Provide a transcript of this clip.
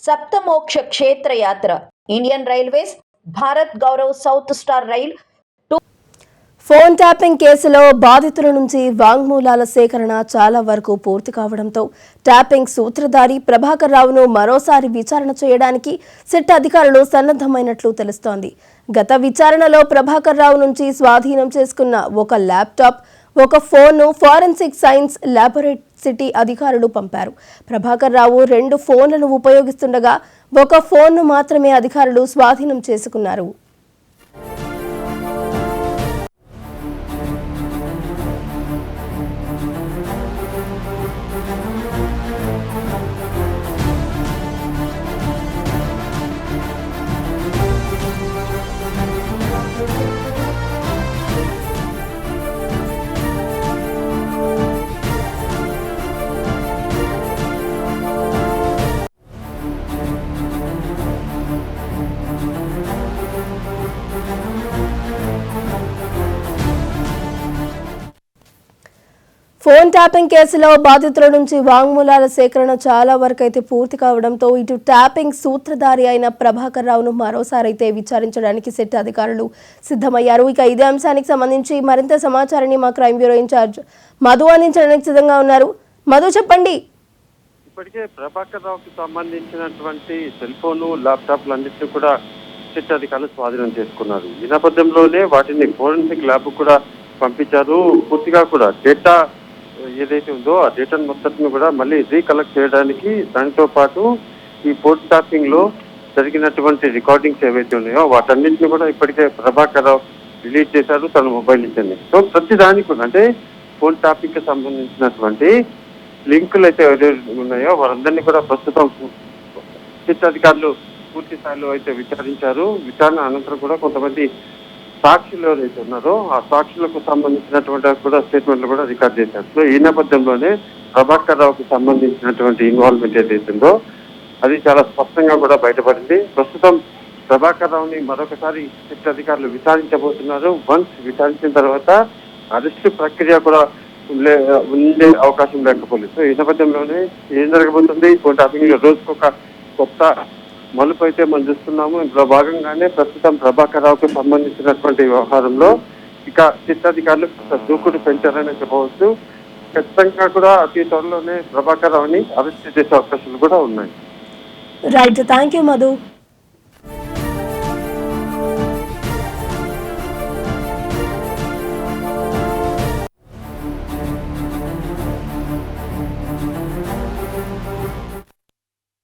सप्तमोक्ष क्षेत्र यात्रा Indian railways Bharat Gaurav south star rail phone tapping కేసులో బాధితుల నుంచి వాంగ్మూలాల సేకరణ చాలా వరకు పూర్తి కావడంతో ట్యాపింగ్ సూత్రధారి ప్రభాకర్ రావును మరోసారి విచారణ చేయడానికి సిట్ అధికారులు సన్నద్ధమైనట్లు తెలుస్తోంది. గత విచారణలో ప్రభాకర్ రావు నుంచి స్వాధీనం చేసుకున్న ఒక ల్యాప్టాప్, ఒక ఫోన్ను ఫోరెన్సిక్ సైన్స్ ల్యాబొరేటరీ అధికారులు పంపారు. ప్రభాకర్ రావు 2 ఫోన్లను ఉపయోగిస్తుండగా ఒక ఫోన్ను మాత్రమే అధికారులు స్వాధీనం చేసుకున్నారు. ఫోన్ ట్యాపింగ్ కేసులో బాధితుల నుంచి వాంగ్మూలాల సేకరణ చాలా వరకు అయితే పూర్తి కావడంతో ఇటు ట్యాపింగ్ సూత్రధారి అయిన ప్రభాకర్ రావును మరోసారి అయితే విచారించడానికి సిట్ అధికారులు సిద్ధమయ్యారు. ఇక ఇదే అంశానికి సంబంధించి మరింత సమాచారాన్ని మా క్రైమ్ బ్యూరో ఇన్ఛార్జ్ మధు అందించడానికి సిద్ధంగా ఉన్నారు. మధు, చెప్పండి. ఇప్పటికే ప్రభాకర్ రావుకి సంబంధించినటువంటి సెల్ ఫోన్, ల్యాప్టాప్లు అన్నింటినీ కూడా సిట్ అధికారులు స్వాధీనం చేసుకున్నారు. ఈ నేపథ్యంలోనే వాటిని ఫోరెన్సిక్ ల్యాబ్ కూడా పంపించారు. పూర్తిగా కూడా డేటా ఏదైతే ఉందో ఆ డేటాను మొత్తం కూడా మళ్ళీ రీకలెక్ట్ చేయడానికి, దానితో పాటు ఈ ఫోన్ ట్యాపింగ్ లో జరిగినటువంటి రికార్డింగ్స్ ఏవైతే ఉన్నాయో వాటన్నింటినీ కూడా ఇప్పటికే ప్రభాకర్ రావు రిలీజ్ చేశారు తన మొబైల్ నుంచి. సో ప్రతి దానికి కూడా అంటే ఫోన్ ట్యాపింగ్ కి సంబంధించినటువంటి లింకులు అయితే ఏదైతే ఉన్నాయో వారందరినీ కూడా ప్రస్తుతం సిట్ అధికారులు పూర్తి స్థాయిలో అయితే విచారించారు. విచారణ అనంతరం కూడా కొంతమంది సాక్షులు ఎవరైతే ఉన్నారో ఆ సాక్షులకు సంబంధించినటువంటి కూడా స్టేట్మెంట్లు కూడా రికార్డ్ చేశారు. సో ఈ నేపథ్యంలోనే ప్రభాకర్ రావుకి సంబంధించినటువంటి ఇన్వాల్వ్మెంట్ ఏదైతుందో అది చాలా స్పష్టంగా కూడా బయటపడింది. ప్రస్తుతం ప్రభాకర్ రావుని మరొకసారి సిట్ అధికారులు విచారించబోతున్నారు. వన్స్ విచారించిన తర్వాత అరెస్టు ప్రక్రియ కూడా ఉండే అవకాశం లేకపోలేదు. సో ఈ నేపథ్యంలోనే ఏం జరగబోతుంది, ట్యాపింగ్ లో రోజుకొక కొత్త మలుపు అయితే మనం చూస్తున్నాము. ఇందులో భాగంగానే ప్రస్తుతం ప్రభాకర్ రావుకు సంబంధించినటువంటి వ్యవహారంలో ఇక సిట్ అధికారులు దూకుడు పెంచారని చెప్పవచ్చు. ఖచ్చితంగా కూడా అతి త్వరలోనే ప్రభాకర్ రావుని అరెస్ట్ చేసే అవకాశాలు కూడా ఉన్నాయి. Right, thank you Madhu.